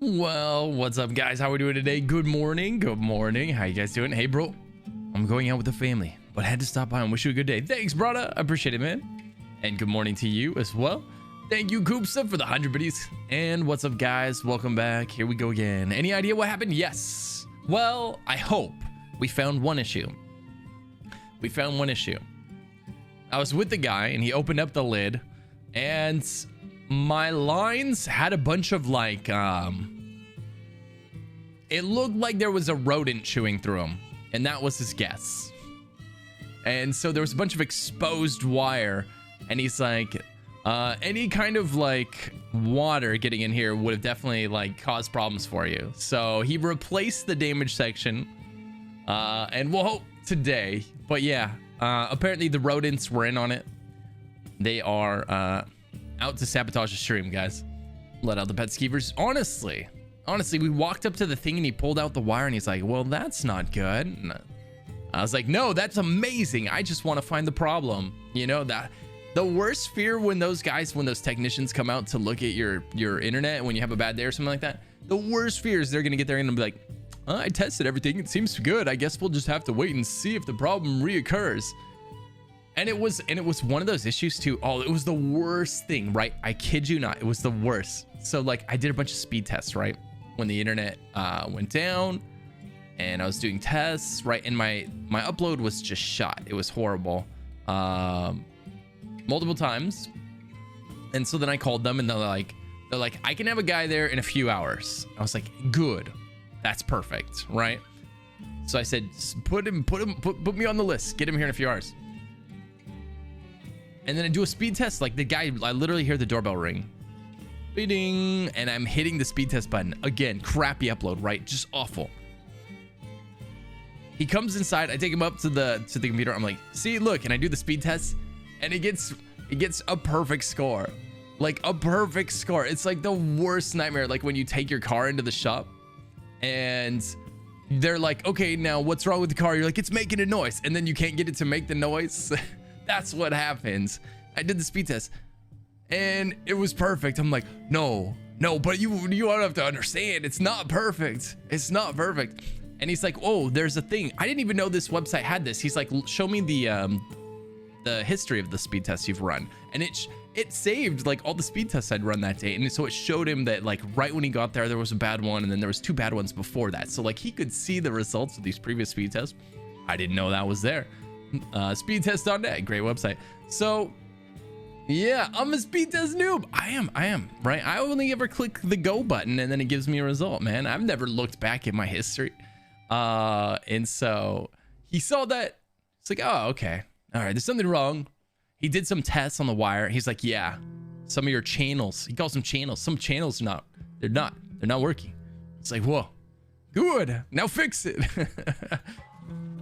Well, what's up, guys? How are we doing today? Good morning. Good morning. How you guys doing? Hey, bro. I'm going out with the family, but I had to stop by and wish you a good day. Thanks, brother. I appreciate it, man. And good morning to you as well. Thank you, Koopsa, for the 100 biddies. And what's up, guys? Welcome back. Here we go again. Any idea what happened? Yes. Well, I hope we found one issue. We found one issue. I was with the guy, and he opened up the lid, and my lines had a bunch of like, it looked like there was a rodent chewing through them, and that was his guess. And so there was a bunch of exposed wire, and he's like, any kind of like water getting in here would have definitely like caused problems for you. So he replaced the damage section, and we'll hope today. But yeah, apparently the rodents were in on it. They are out to sabotage the stream, guys. Let out the pet skeevers. Honestly, we walked up to the thing and he pulled out the wire and he's like, well, that's not good. And I was like, no, that's amazing. I just want to find the problem. You know, that the worst fear when those technicians come out to look at your internet when you have a bad day or something like that, the worst fear is they're gonna get there and be like, I tested everything, it seems good, I guess we'll just have to wait and see if the problem reoccurs. And it was one of those issues too. Oh, it was the worst thing, right? I kid you not, it was the worst. So like I did a bunch of speed tests, right? When the internet went down and I was doing tests, right? And my upload was just shot. It was horrible. Multiple times. And so then I called them and they're like, I can have a guy there in a few hours. I was like, good. That's perfect, right? So I said, put me on the list. Get him here in a few hours. And then I do a speed test. Like the guy, I literally hear the doorbell ring. Ding, and I'm hitting the speed test button. Again, crappy upload, right? Just awful. He comes inside. I take him up to the computer. I'm like, see, look, and I do the speed test, and it gets a perfect score. Like a perfect score. It's like the worst nightmare. Like when you take your car into the shop, and they're like, okay, now what's wrong with the car? You're like, it's making a noise, and then you can't get it to make the noise. That's what happens. I did the speed test and it was perfect. I'm like, no, but you don't have to understand. It's not perfect. It's not perfect. And he's like, oh, there's a thing. I didn't even know this website had this. He's like, show me the history of the speed tests you've run. And it saved like all the speed tests I'd run that day. And so it showed him that like right when he got there was a bad one. And then there was 2 bad ones before that. So like he could see the results of these previous speed tests. I didn't know that was there. Speedtest.net, great website. So yeah, I'm a speed test noob. I am right. I only ever click the go button and then it gives me a result, man. I've never looked back at my history. And so he saw that. It's like, oh, okay, all right, there's something wrong. He did some tests on the wire. He's like, yeah, some of your channels, he calls them channels, some channels they're not working. It's like, whoa, good, now fix it.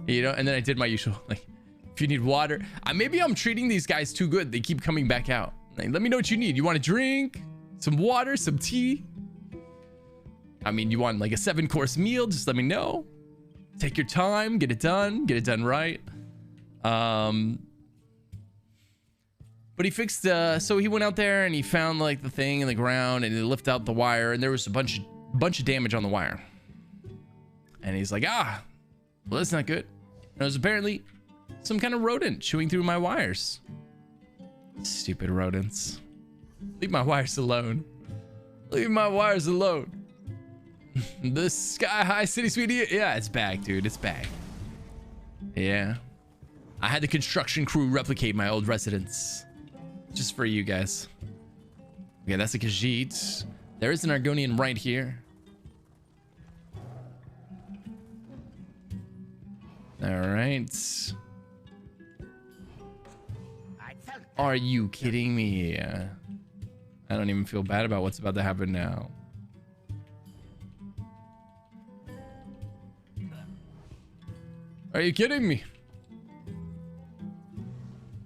You know. And then I did my usual, like, if you need water, maybe I'm treating these guys too good. They keep coming back out. Like, let me know what you need. You want a drink, some water, some tea? I mean, you want like a 7-course meal? Just let me know. Take your time, get it done right. But he fixed, so he went out there and he found like the thing in the ground and he lifted out the wire and there was a bunch of damage on the wire. And he's like, well, that's not good. And it was apparently some kind of rodent chewing through my wires. Stupid rodents. Leave my wires alone. Leave my wires alone. The Sky High City Sweetie. Yeah, it's back, dude. It's back. Yeah. I had the construction crew replicate my old residence. Just for you guys. Okay, that's a Khajiit. There is an Argonian right here. All right. Are you kidding me? I don't even feel bad about what's about to happen now. Are you kidding me?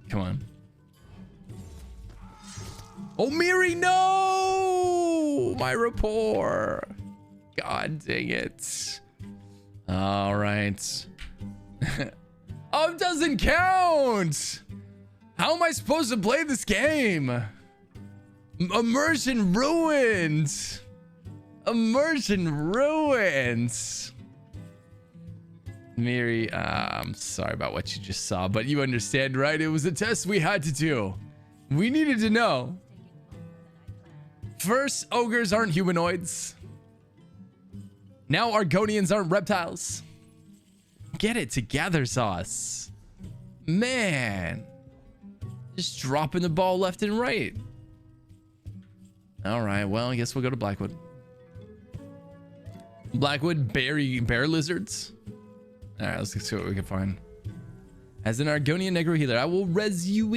Come on. Oh, Miri, no! My rapport. God dang it. All right. Oh, it doesn't count. How am I supposed to play this game? Immersion ruined. Immersion ruins. Miri, I'm sorry about what you just saw, but you understand, right? It was a test we had to do. We needed to know. First, ogres aren't humanoids. Now Argonians aren't reptiles. Get it together, Sauce. Man. Just dropping the ball left and right. All right, well, I guess we'll go to Blackwood. Blackwood, bear lizards. All right, let's see what we can find. As an Argonian Negro healer, I will res you,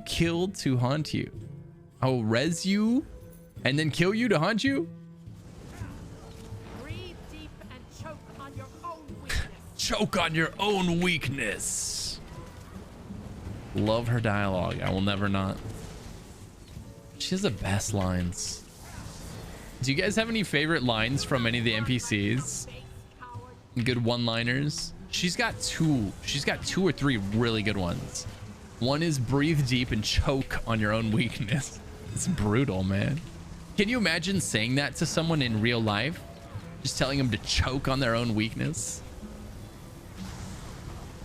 kill to haunt you. I will res you and then kill you to haunt you. Breathe deep and choke on your own weakness. Choke on your own weakness. Love her dialogue. I will never not. She has the best lines. Do you guys have any favorite lines from any of the NPCs? Good one-liners. She's got two or three really good ones. One is breathe deep and choke on your own weakness. It's brutal, man. Can you imagine saying that to someone in real life? Just telling them to choke on their own weakness?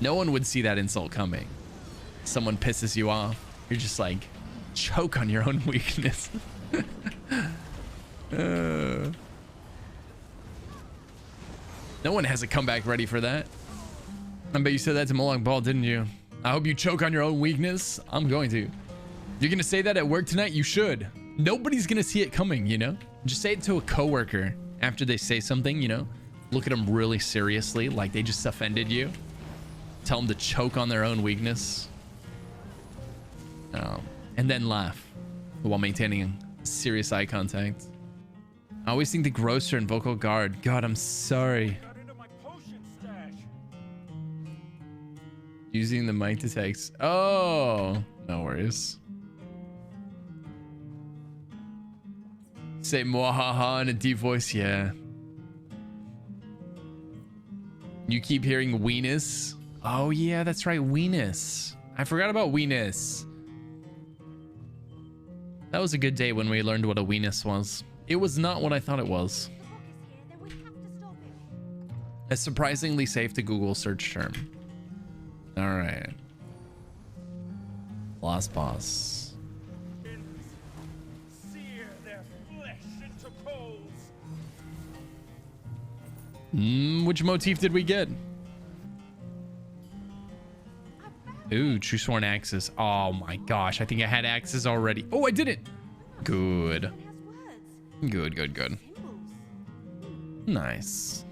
No one would see that insult coming. Someone pisses you off. You're just like, choke on your own weakness. No one has a comeback ready for that. I bet you said that to Molong Ball, didn't you? I hope you choke on your own weakness. I'm going to. You're going to say that at work tonight? You should. Nobody's going to see it coming, you know? Just say it to a coworker after they say something, you know? Look at them really seriously, like they just offended you. Tell them to choke on their own weakness. And then laugh while maintaining serious eye contact. I always think the grocer and vocal guard. God, I'm sorry. Using the mic to text. Oh, no worries. Say mwahaha in a deep voice. Yeah. You keep hearing weenus. Oh yeah, that's right. Weenus. I forgot about weenus. That was a good day when we learned what a weenus was. It was not what I thought it was. A surprisingly safe to Google search term. All right. Last boss. Sear their flesh into coals. Which motif did we get? Ooh, True Sworn Axes. Oh my gosh, I think I had axes already. Oh, I didn't. Good. Good. Nice.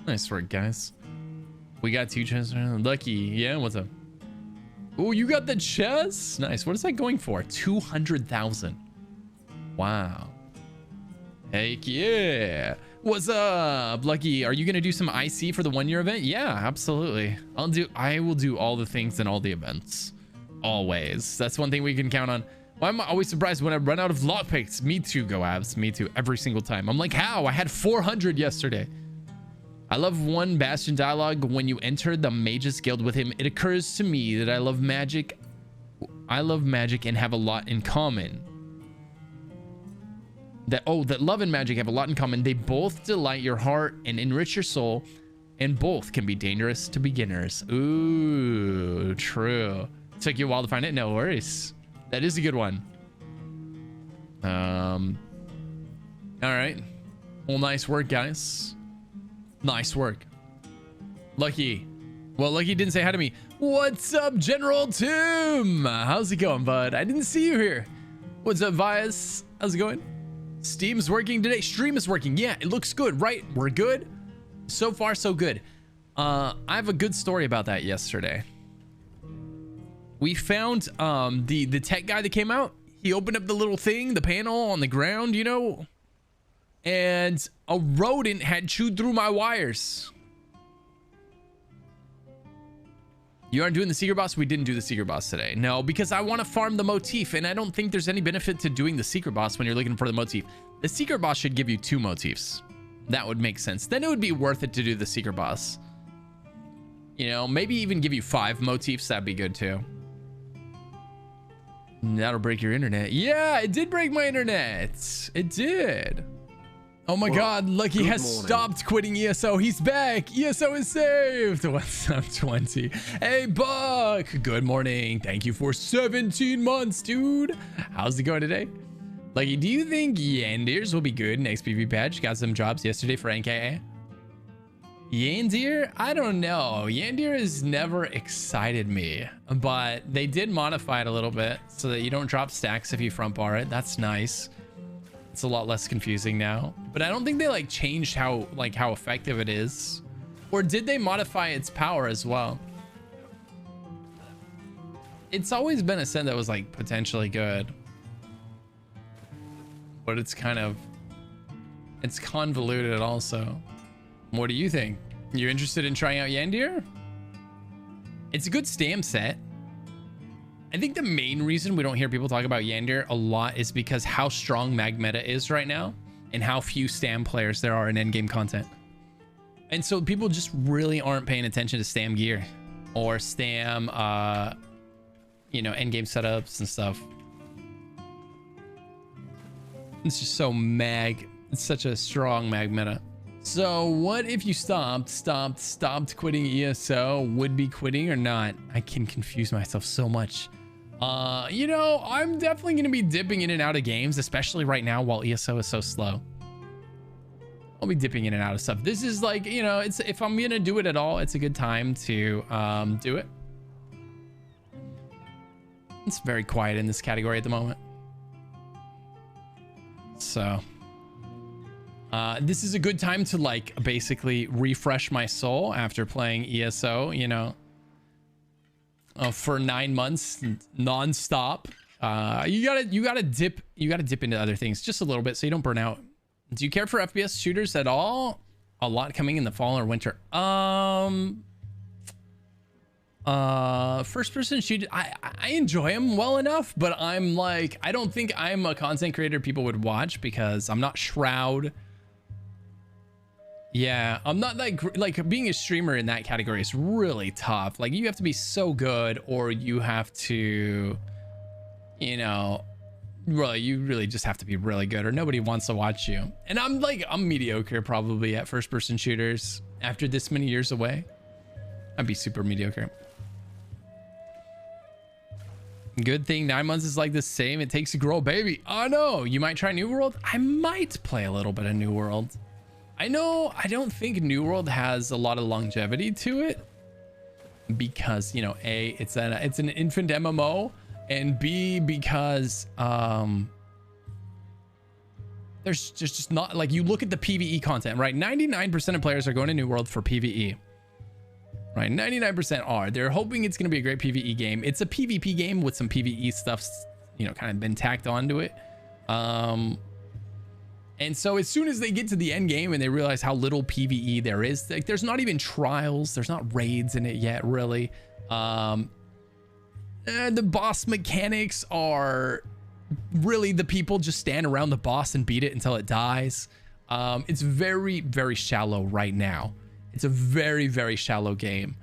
Nice work, guys. We got 2 chests. Lucky. Yeah, what's up? Oh, you got the chest? Nice. What is that going for? 200,000. Wow. Heck yeah. What's up, Lucky? Are you gonna do some IC for the 1-year event? Yeah, absolutely. I will do all the things in all the events. Always. That's one thing we can count on. Why am I always surprised when I run out of lockpicks? Me too, Goabs. Me too. Every single time. I'm like, how? I had 400 yesterday. I love one Bastion dialogue. When you enter the Mage's Guild with him, it occurs to me that I love magic and have a lot in common. That love and magic have a lot in common. They both delight your heart and enrich your soul, and both can be dangerous to beginners. Ooh, true. Took you a while to find it. No worries. That is a good one. All right. Well, nice work, guys. Nice work. Lucky. Well, Lucky didn't say hi to me. What's up, General Tim? How's it going, bud? I didn't see you here. What's up, Vias? How's it going? Steam's working today. Stream is working. Yeah, it looks good, right? We're good. So far, so good. I have a good story about that yesterday. We found the tech guy that came out. He opened up the little thing, the panel on the ground, you know, and a rodent had chewed through my wires. You aren't doing the secret boss? We didn't do the secret boss today. No, because I want to farm the motif, and I don't think there's any benefit to doing the secret boss when you're looking for the motif. The secret boss should give you 2 motifs. That would make sense. Then it would be worth it to do the secret boss. You know, maybe even give you 5 motifs. That'd be good too. That'll break your internet. Yeah, it did break my internet. It did. Oh my God, Lucky has stopped quitting ESO. He's back. ESO is saved. What's up, 20? Hey, Buck. Good morning. Thank you for 17 months, dude. How's it going today? Lucky, do you think Yandirs will be good next PvP patch? Got some drops yesterday for NKA. Yandir? I don't know. Yandir has never excited me, but they did modify it a little bit so that you don't drop stacks if you front bar it. That's nice. It's a lot less confusing now, but I don't think they like changed how effective it is, or did they modify its power as well? It's always been a set that was like potentially good, but it's convoluted also. What do you think? You interested in trying out Yandir? It's a good stam set. I think the main reason we don't hear people talk about Yandir a lot is because how strong mag meta is right now and how few stam players there are in endgame content. And so people just really aren't paying attention to stam gear or stam, you know, endgame setups and stuff. It's just so it's such a strong mag meta. So what if you stopped quitting ESO? Would be quitting or not? I can confuse myself so much. You know, I'm definitely going to be dipping in and out of games, especially right now while ESO is so slow. I'll be dipping in and out of stuff. This is like, you know, it's if I'm going to do it at all, it's a good time to do it. It's very quiet in this category at the moment. So this is a good time to like basically refresh my soul after playing ESO, you know, for 9 months non-stop. You gotta dip into other things just a little bit so you don't burn out. Do you care for FPS shooters at all? A lot coming in the fall or winter. First person shoot, I enjoy them well enough, but I'm like, I don't think I'm a content creator people would watch because I'm not Shroud. Yeah, I'm not like being a streamer in that category is really tough. Like you have to be so good, or you have to, you know, really, you really just have to be really good, or nobody wants to watch you. And I'm mediocre probably at first person shooters after this many years away. I'd be super mediocre. Good thing 9 months is like the same it takes to grow a baby. Oh no, you might try New World. I might play a little bit of New World. I know I don't think New World has a lot of longevity to it because, you know, A, it's an infant MMO, and B, because there's just not, like, you look at the PvE content, right? 99% of players are going to New World for PvE, right? 99% are. They're hoping it's going to be a great PvE game. It's a PvP game with some PvE stuff, you know, kind of been tacked onto it. And so as soon as they get to the end game and they realize how little PvE there is, like there's not even trials, there's not raids in it yet, really. The boss mechanics are really the people just stand around the boss and beat it until it dies. It's very, very shallow right now. It's a very, very shallow game.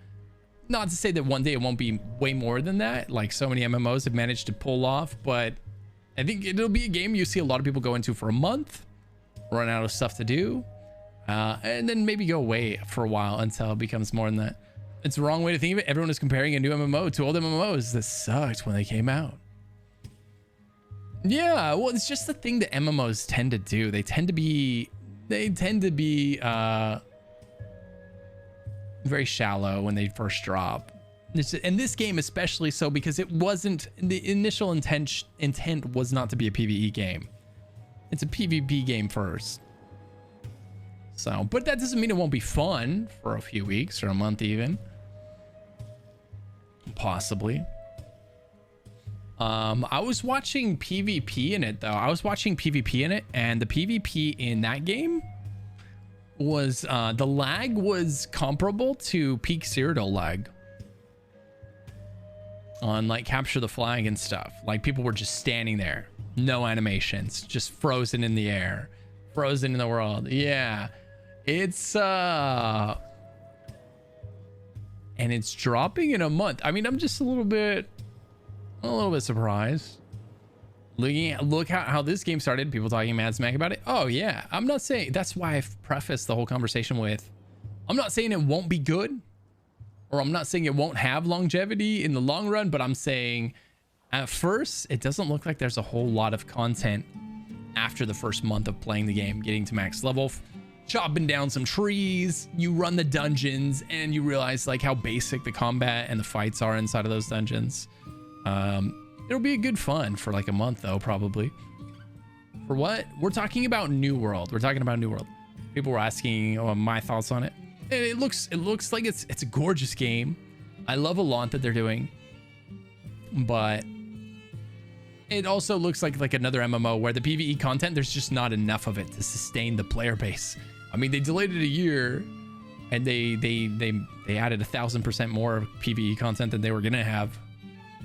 Not to say that one day it won't be way more than that, like so many MMOs have managed to pull off, but I think it'll be a game you see a lot of people go into for a month, run out of stuff to do, and then maybe go away for a while until it becomes more than that. It's the wrong way to think of it. Everyone is comparing a new MMO to old MMOs that sucked when they came out. Yeah, well, it's just the thing that MMOs tend to do. They tend to be very shallow when they first drop. And this game especially so, because it wasn't, the initial intent was not to be a PvE game. It's a PvP game first. So, but that doesn't mean it won't be fun for a few weeks or a month even. Possibly. I was watching PvP in it though. I was watching PvP in it, and the PvP in that game was, the lag was comparable to peak Cyrodiil lag on like capture the flag and stuff. Like people were just standing there, no animations, just frozen in the air, frozen in the world. Yeah, it's and it's dropping in a month. I mean, I'm just a little bit surprised. Look how this game started. People talking mad smack about it. Oh yeah, I'm not saying, that's why I've prefaced the whole conversation with, I'm not saying it won't be good, or I'm not saying it won't have longevity in the long run, but I'm saying at first it doesn't look like there's a whole lot of content after the first month of playing the game, getting to max level, chopping down some trees, you run the dungeons, and you realize like how basic the combat and the fights are inside of those dungeons. It'll be a good fun for like a month though, probably. For what? We're talking about New World. We're talking about New World. People were asking my thoughts on it. And it looks like it's a gorgeous game. I love a lot that they're doing, but it also looks like another MMO where the PvE content, there's just not enough of it to sustain the player base. I mean, they delayed it a year, and they added 1,000% more PvE content than they were gonna have.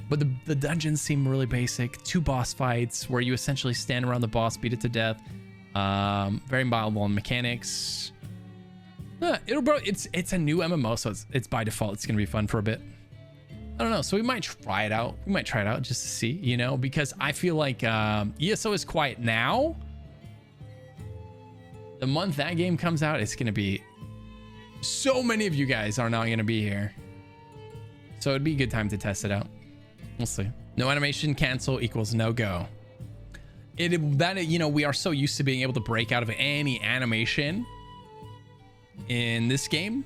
But the dungeons seem really basic. 2 boss fights where you essentially stand around the boss, beat it to death. Very mild on mechanics. It's a new MMO, so it's by default it's gonna be fun for a bit. I don't know, so we might try it out. We might try it out just to see, you know, because I feel like ESO is quiet now. The month that game comes out, it's gonna be, so many of you guys are not gonna be here, so it'd be a good time to test it out. We'll see. No animation, cancel equals no go. You know, we are so used to being able to break out of any animation in this game,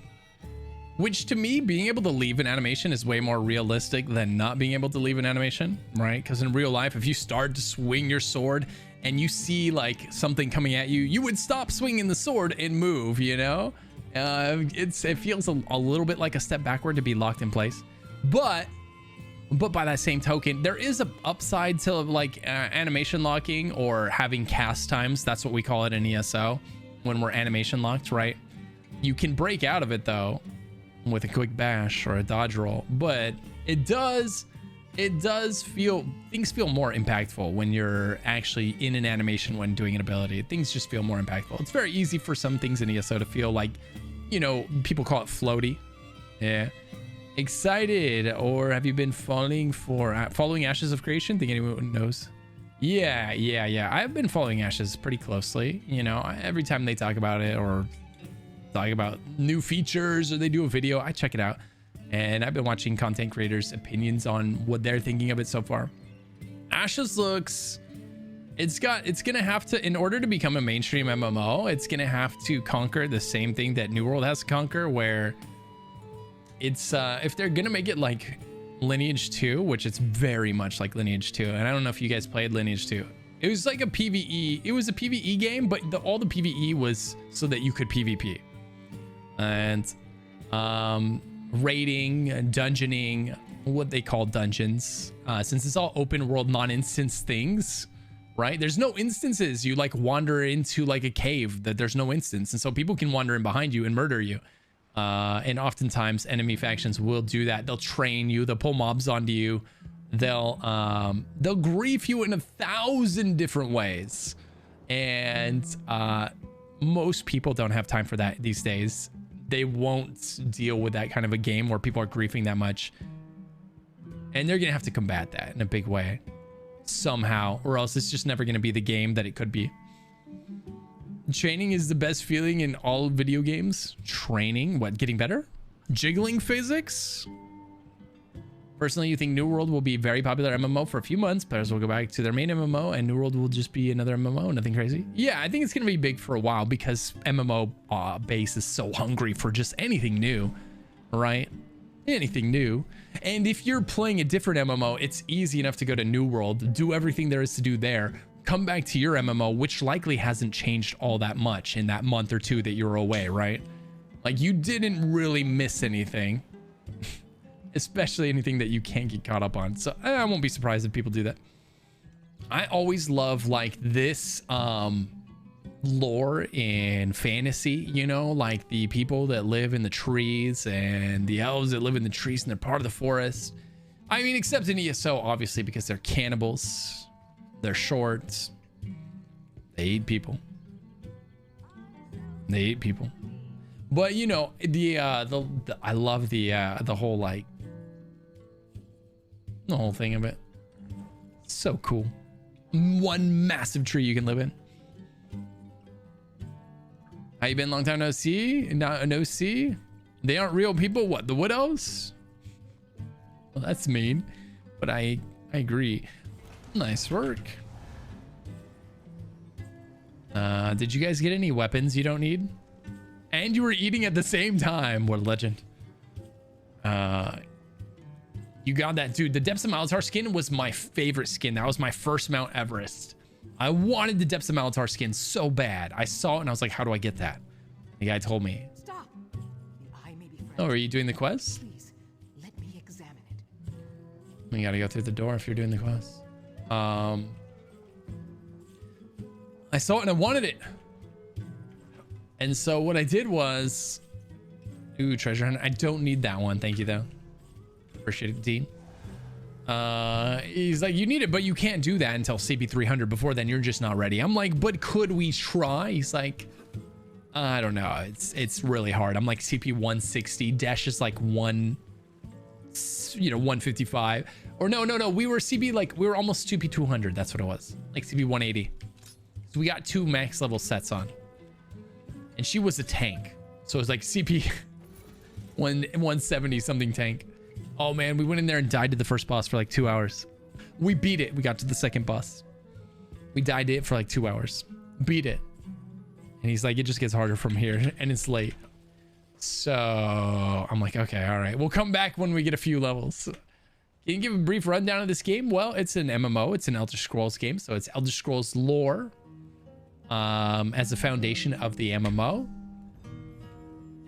which to me, being able to leave an animation is way more realistic than not being able to leave an animation, right? Because in real life, if you start to swing your sword and you see like something coming at you, you would stop swinging the sword and move, you know? It feels a little bit like a step backward to be locked in place. But by that same token, there is a upside to like animation locking or having cast times. That's what we call it in ESO when we're animation locked, right? You can break out of it though with a quick bash or a dodge roll, but it does feel, things feel more impactful when you're actually in an animation when doing an ability. Things just feel more impactful. It's very easy for some things in ESO to feel like, you know, people call it floaty. Yeah. Excited, or have you been following Ashes of Creation? Think anyone knows? Yeah. I've been following Ashes pretty closely. You know, every time they talk about it or talk about new features or they do a video, I check it out. And I've been watching content creators' opinions on what they're thinking of it so far. Ashes looks, it's gonna have to, in order to become a mainstream MMO, it's gonna have to conquer the same thing that New World has to conquer, where it's if they're gonna make it like Lineage 2, which it's very much like Lineage 2, and I don't know if you guys played Lineage 2. It was like a PvE, it was a PvE game, but all the PvE was so that you could PvP. And raiding, dungeoning, what they call dungeons, since it's all open world non-instance things, right? There's no instances. You like wander into like a cave that there's no instance, and so people can wander in behind you and murder you. And oftentimes enemy factions will do that. They'll train you, they'll pull mobs onto you, they'll grief you in 1,000 different ways. And most people don't have time for that these days. They won't deal with that kind of a game where people are griefing that much. And they're gonna have to combat that in a big way somehow, or else it's just never gonna be the game that it could be. Training is the best feeling in all video games. Training? What, getting better? Jiggling physics? Personally, you think New World will be a very popular MMO for a few months. Players will go back to their main MMO and New World will just be another MMO, nothing crazy. Yeah, I think it's going to be big for a while because MMO base is so hungry for just anything new, right? Anything new. And if you're playing a different MMO, it's easy enough to go to New World, do everything there is to do there, come back to your MMO, which likely hasn't changed all that much in that month or two that you're away, right? Like, you didn't really miss anything, especially anything that you can't get caught up on. So I won't be surprised if people do that. I always love like this lore in fantasy, you know, like the people that live in the trees and the elves that live in the trees and they're part of the forest. I mean, except in ESO, obviously, because they're cannibals. They're short. They eat people. But you know, I love the whole like the whole thing of it. So cool. one massive tree you can live in. How you been? Long time no see. No see. They aren't real people. What? The widows? Well, that's mean, but I agree. Nice work. Did you guys get any weapons you don't need? And you were eating at the same time. What a legend. You got that, dude. The Depths of Malatar skin was my favorite skin. That was my first Mount Everest. I wanted the Depths of Malatar skin so bad. I saw it and I was like, how do I get that? The guy told me. Stop. The eye may be fragile. Oh, are you doing the quest? Please, let me examine it. You gotta go through the door if you're doing the quest. I saw it and I wanted it. And so what I did was, ooh, treasure hunt. I don't need that one. Thank you though. Appreciate it, Dean. He's like, you need it, but you can't do that until CP 300. Before then, you're just not ready. I'm like, but could we try? He's like, I don't know. It's really hard. I'm like CP 160. Dash is like 155. Or no. We were CP like we were almost CP 200. That's what it was. Like CP 180. So we got 2 max level sets on. And she was a tank. So it was like CP 170 something tank. Oh man, we went in there and died to the first boss for like 2 hours. We beat it. We got to the second boss. We died to it for like 2 hours. Beat it. And he's like, it just gets harder from here and it's late. So I'm like, okay, all right. We'll come back when we get a few levels. Can you give a brief rundown of this game? Well, it's an MMO. It's an Elder Scrolls game. So it's Elder Scrolls lore as the foundation of the MMO.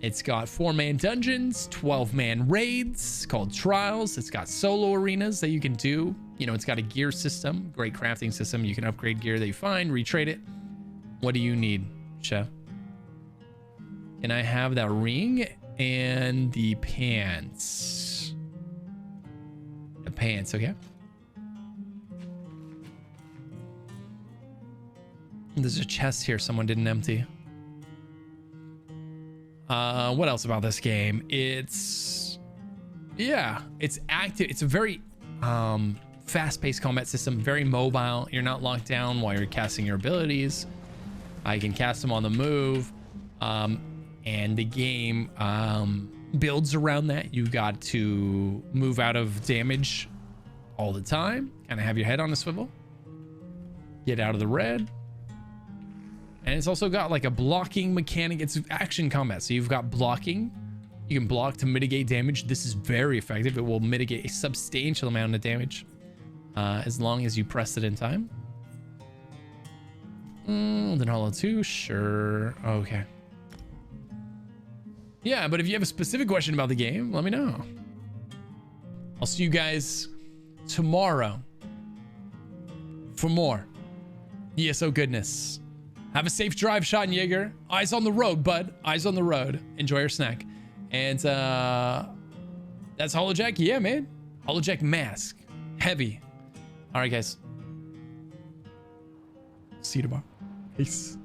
It's got 4-man dungeons, 12-man raids called trials. It's got solo arenas that you can do. You know, it's got a gear system, great crafting system. You can upgrade gear that you find, retrade it. What do you need, Chef? Can I have that ring and the pants? The pants, okay. There's a chest here someone didn't empty. What else about this game? It's active. It's a very fast-paced combat system, very mobile. You're not locked down while you're casting your abilities. I can cast them on the move. And the game builds around that. You got to move out of damage all the time. Kind of have your head on a swivel. Get out of the red. And it's also got like a blocking mechanic. It's action combat. So you've got blocking. You can block to mitigate damage. This is very effective. It will mitigate a substantial amount of damage as long as you press it in time. Then Hollow 2, sure. Okay. Yeah, but if you have a specific question about the game, let me know. I'll see you guys tomorrow for more ESO goodness. Have a safe drive, Schottenjäger. Eyes on the road, bud. Eyes on the road. Enjoy your snack. And that's Holojack. Yeah, man. Holojack mask. Heavy. All right, guys. See you tomorrow. Peace.